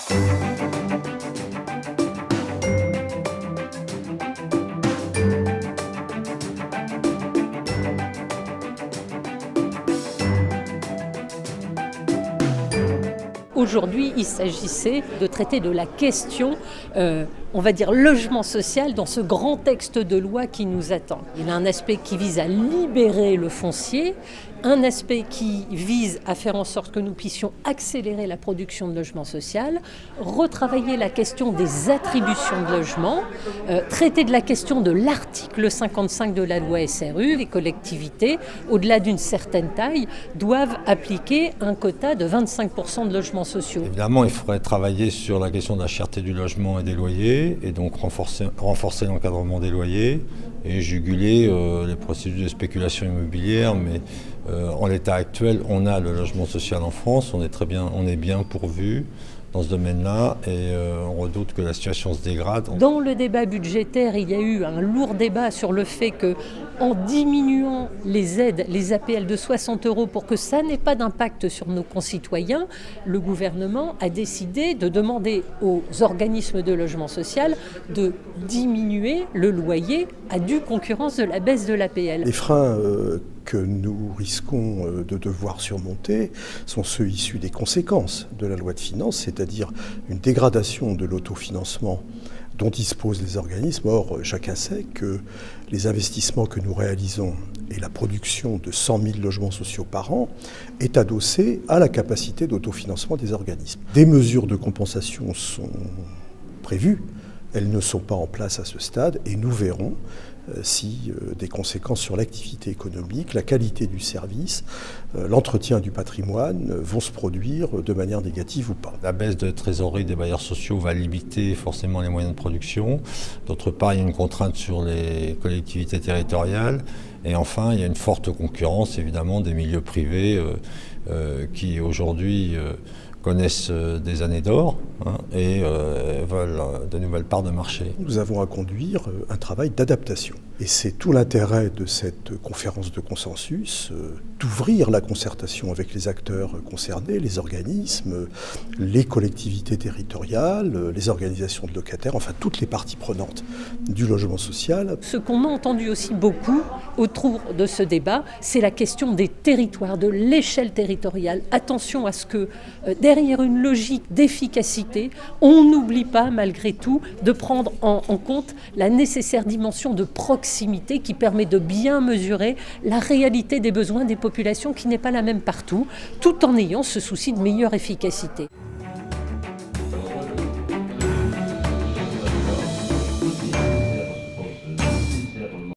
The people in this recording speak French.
Aujourd'hui, il s'agissait de traiter de la question, on va dire, logement social dans ce grand texte de loi qui nous attend. Il y a un aspect qui vise à libérer le foncier, un aspect qui vise à faire en sorte que nous puissions accélérer la production de logement social, retravailler la question des attributions de logement, traiter de la question de l'article 55 de la loi SRU. Les collectivités, au-delà d'une certaine taille, doivent appliquer un quota de 25% de logements sociaux. Évidemment, il faudrait travailler sur la question de la cherté du logement et des loyers, et donc renforcer l'encadrement des loyers et juguler les procédures de spéculation immobilière. Mais en l'état actuel, on a le logement social en France, on est bien pourvu dans ce domaine-là, et on redoute que la situation se dégrade. Dans le débat budgétaire, il y a eu un lourd débat sur le fait que, en diminuant les aides, les APL de 60 € pour que ça n'ait pas d'impact sur nos concitoyens, le gouvernement a décidé de demander aux organismes de logement social de diminuer le loyer à due concurrence de la baisse de l'APL. Les freins que nous risquons de devoir surmonter sont ceux issus des conséquences de la loi de finances, c'est-à-dire une dégradation de l'autofinancement dont disposent les organismes. Or, chacun sait que les investissements que nous réalisons et la production de 100 000 logements sociaux par an est adossée à la capacité d'autofinancement des organismes. Des mesures de compensation sont prévues, elles ne sont pas en place à ce stade, et nous verrons si des conséquences sur l'activité économique, la qualité du service, l'entretien du patrimoine vont se produire de manière négative ou pas. La baisse de trésorerie des bailleurs sociaux va limiter forcément les moyens de production. D'autre part, il y a une contrainte sur les collectivités territoriales. Et enfin, il y a une forte concurrence évidemment des milieux privés qui aujourd'hui connaissent des années d'or et veulent de nouvelles parts de marché. Nous avons à conduire un travail d'adaptation. Et c'est tout l'intérêt de cette conférence de consensus, d'ouvrir la concertation avec les acteurs concernés, les organismes, les collectivités territoriales, les organisations de locataires, enfin toutes les parties prenantes du logement social. Ce qu'on a entendu aussi beaucoup autour de ce débat, c'est la question des territoires, de l'échelle territoriale. Attention à ce que derrière une logique d'efficacité, on n'oublie pas malgré tout de prendre en compte la nécessaire dimension de proximité qui permet de bien mesurer la réalité des besoins des populations qui n'est pas la même partout, tout en ayant ce souci de meilleure efficacité.